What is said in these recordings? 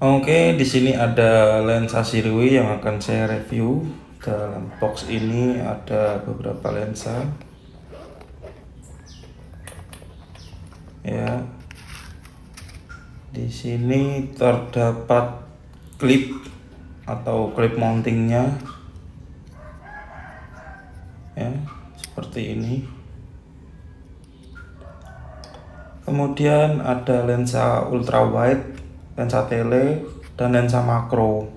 Oke, di sini ada lensa Sirui yang akan saya review. Dalam box ini ada beberapa lensa. Ya, di sini terdapat klip atau klip mountingnya. Ya, seperti ini. Kemudian ada lensa ultrawide, lensa tele, dan lensa makro.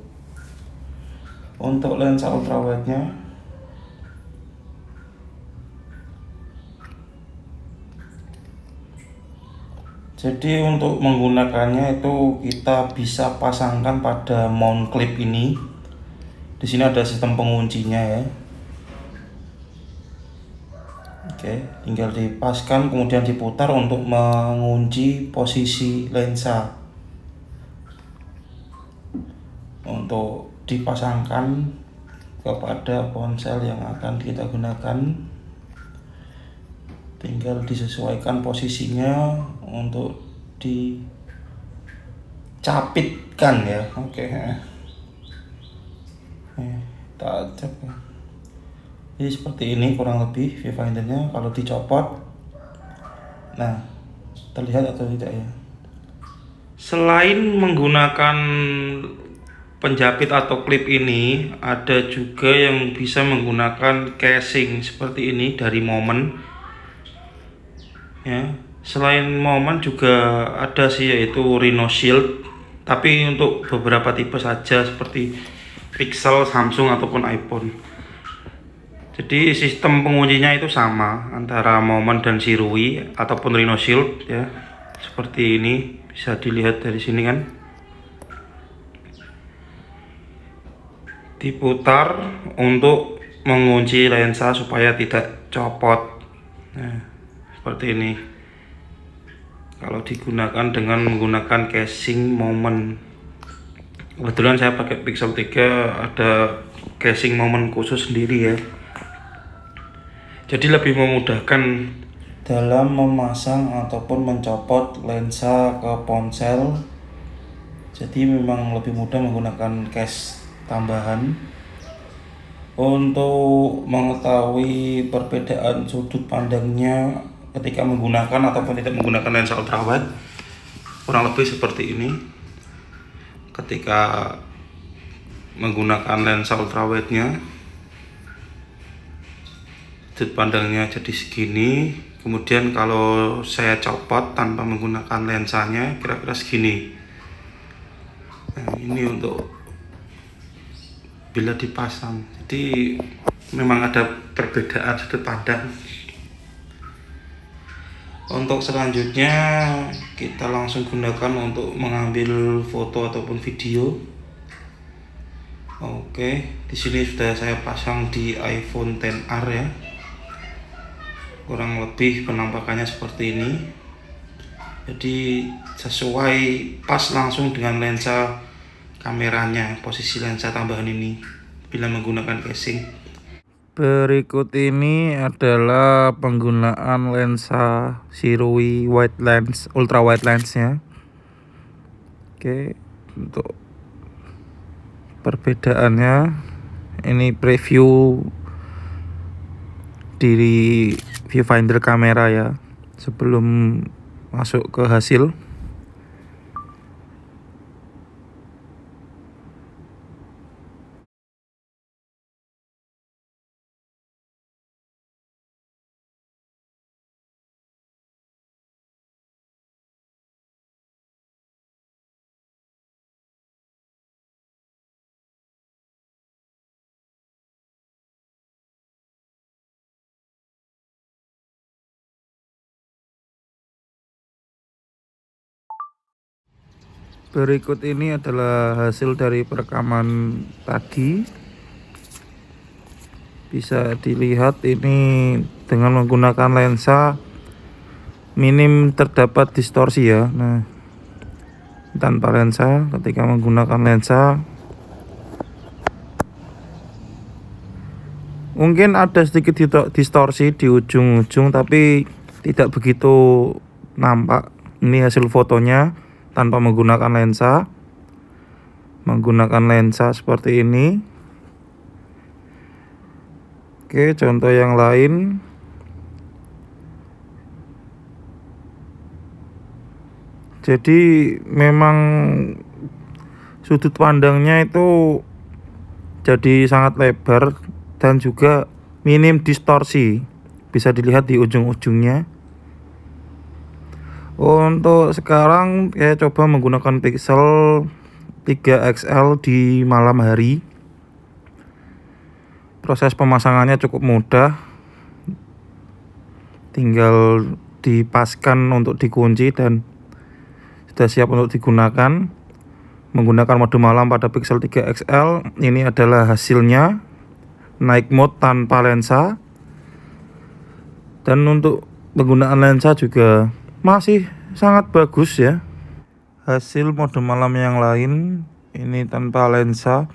Untuk lensa ultrawide-nya, jadi untuk menggunakannya itu kita bisa pasangkan pada mount clip ini. Di sini ada sistem penguncinya ya. Oke, tinggal dipaskan kemudian diputar untuk mengunci posisi lensa. Untuk dipasangkan kepada ponsel yang akan kita gunakan, tinggal disesuaikan posisinya untuk dicapitkan ya. Oke, kita cek ya. Jadi seperti ini kurang lebih viewfindernya. Kalau dicopot, nah terlihat atau tidak ya. Selain menggunakan penjepit atau klip ini, ada juga yang bisa menggunakan casing seperti ini dari Moment ya. Selain Moment juga ada sih, yaitu Rhino Shield, tapi untuk beberapa tipe saja seperti Pixel, Samsung ataupun iPhone. Jadi sistem penguncinya itu sama antara Moment dan Sirui ataupun Rhino Shield ya. Seperti ini bisa dilihat dari sini kan. Diputar untuk mengunci lensa supaya tidak copot. Nah, seperti ini. Kalau digunakan dengan menggunakan casing Moment. Kebetulan saya pakai Pixel 3, ada casing Moment khusus sendiri ya. Jadi lebih memudahkan dalam memasang ataupun mencopot lensa ke ponsel. Jadi memang lebih mudah menggunakan case tambahan. Untuk mengetahui perbedaan sudut pandangnya ketika menggunakan ataupun tidak menggunakan lensa ultrawide, kurang lebih seperti ini. Ketika menggunakan lensa ultrawide-nya, sudut pandangnya jadi segini. Kemudian kalau saya copot tanpa menggunakan lensanya, kira-kira segini. Nah, ini untuk bila dipasang. Jadi memang ada perbedaan sudut pandang. Untuk selanjutnya kita langsung gunakan untuk mengambil foto ataupun video. Oke, di sini sudah saya pasang di iPhone XR ya. Kurang lebih penampakannya seperti ini. Jadi sesuai pas langsung dengan lensa kameranya, posisi lensa tambahan ini bila menggunakan casing. Berikut ini adalah penggunaan lensa Sirui wide lens, ultra wide lensnya. Oke, untuk perbedaannya ini preview di viewfinder kamera ya, sebelum masuk ke hasil. Berikut ini adalah hasil dari perekaman tadi. Bisa dilihat ini dengan menggunakan lensa minim terdapat distorsi ya. Nah, tanpa lensa, ketika menggunakan lensa mungkin ada sedikit distorsi di ujung-ujung, tapi tidak begitu nampak. Ini hasil fotonya tanpa menggunakan lensa. menggunakan lensa seperti ini. Oke, contoh yang lain. Jadi memang sudut pandangnya itu jadi sangat lebar dan juga minim distorsi. Bisa dilihat di ujung-ujungnya. Untuk sekarang saya coba menggunakan Pixel 3 XL di malam hari. Proses pemasangannya cukup mudah, tinggal dipaskan untuk dikunci dan sudah siap untuk digunakan. Menggunakan mode malam pada Pixel 3 XL, ini adalah hasilnya, night mode tanpa lensa. Dan untuk penggunaan lensa juga masih sangat bagus ya. Hasil mode malam yang lain, ini tanpa lensa.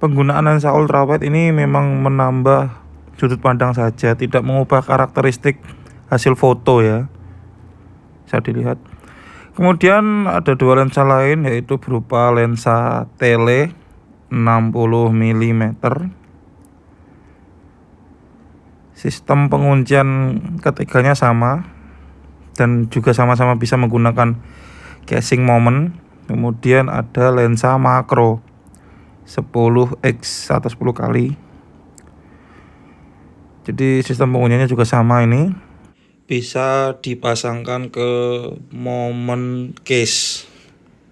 Penggunaan lensa ultrawide ini memang menambah sudut pandang saja, tidak mengubah karakteristik hasil foto ya. Bisa dilihat. Kemudian ada dua lensa lain, yaitu berupa lensa tele 60 mm. Sistem penguncian ketiganya sama dan juga sama-sama bisa menggunakan casing moment. Kemudian ada lensa makro 10x atau 10 kali. Jadi sistem pengunciannya juga sama ini. Bisa dipasangkan ke moment case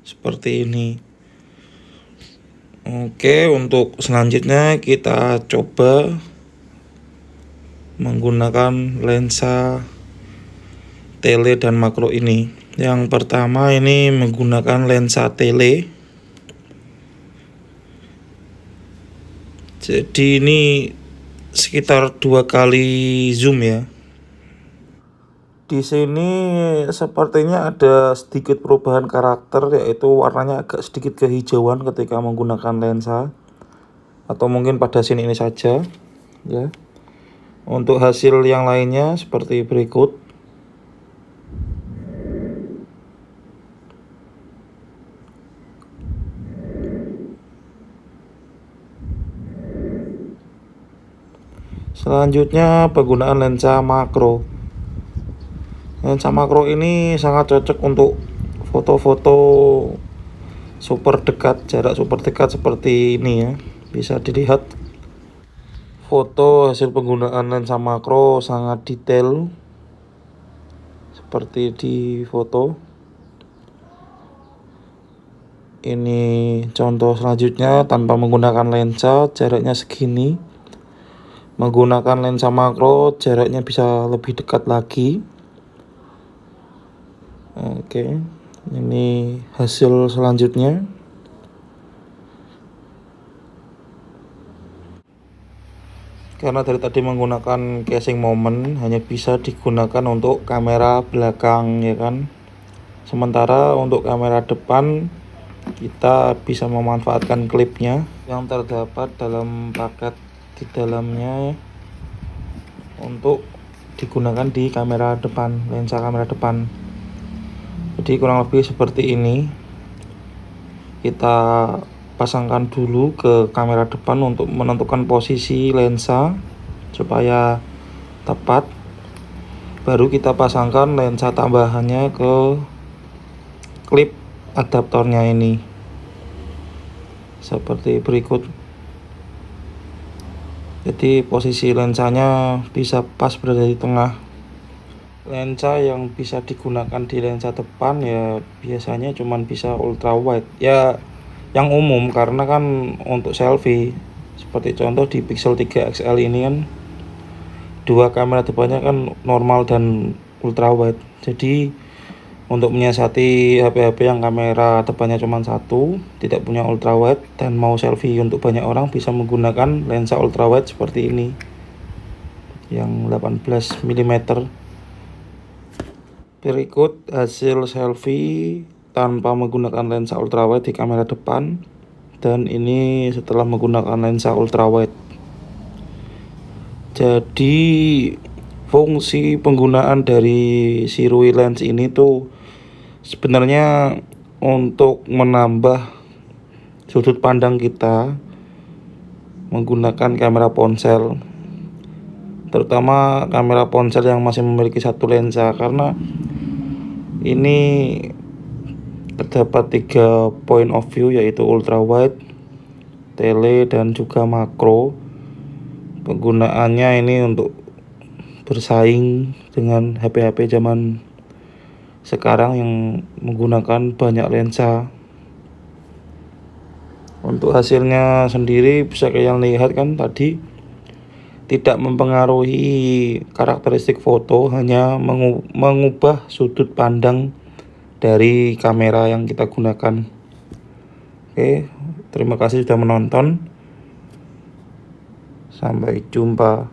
seperti ini. Oke, untuk selanjutnya kita coba menggunakan lensa tele dan makro ini. Yang pertama ini menggunakan lensa tele. Jadi ini sekitar 2 kali zoom ya. Di sini sepertinya ada sedikit perubahan karakter, yaitu warnanya agak sedikit kehijauan ketika menggunakan lensa, atau mungkin pada scene ini saja ya. Untuk hasil yang lainnya seperti berikut. Selanjutnya penggunaan lensa makro. Lensa makro ini sangat cocok untuk foto-foto super dekat, jarak super dekat seperti ini ya. Bisa dilihat foto hasil penggunaan lensa makro sangat detail seperti di foto. Ini contoh selanjutnya tanpa menggunakan lensa, jaraknya segini. Menggunakan lensa makro, jaraknya bisa lebih dekat lagi. Oke, ini hasil selanjutnya. Karena dari tadi menggunakan casing moment, hanya bisa digunakan untuk kamera belakang ya kan. Sementara untuk kamera depan kita bisa memanfaatkan klipnya yang terdapat dalam paket di dalamnya untuk digunakan di kamera depan, lensa kamera depan. Jadi kurang lebih seperti ini. Kita pasangkan dulu ke kamera depan untuk menentukan posisi lensa supaya tepat. Baru kita pasangkan lensa tambahannya ke klip adaptornya ini. Seperti berikut. Jadi posisi lensanya bisa pas berada di tengah. Lensa yang bisa digunakan di lensa depan ya biasanya cuman bisa ultra wide ya, yang umum, karena kan untuk selfie seperti contoh di Pixel 3 XL ini kan dua kamera depannya kan normal dan ultra wide. Jadi untuk menyiasati HP-HP yang kamera depannya cuma satu, tidak punya ultra wide dan mau selfie untuk banyak orang, bisa menggunakan lensa ultra wide seperti ini yang 18 mm. Berikut hasil selfie tanpa menggunakan lensa ultra wide di kamera depan, dan ini setelah menggunakan lensa ultra wide. Jadi fungsi penggunaan dari Sirui lens ini tuh sebenarnya untuk menambah sudut pandang kita menggunakan kamera ponsel, terutama kamera ponsel yang masih memiliki satu lensa, karena ini terdapat 3 point of view, yaitu ultra wide, tele, dan juga makro. Penggunaannya ini untuk bersaing dengan HP-HP zaman sekarang yang menggunakan banyak lensa. Untuk hasilnya sendiri bisa kalian lihat kan tadi, tidak mempengaruhi karakteristik foto, hanya mengubah sudut pandang dari kamera yang kita gunakan. Oke, terima kasih sudah menonton. Sampai jumpa.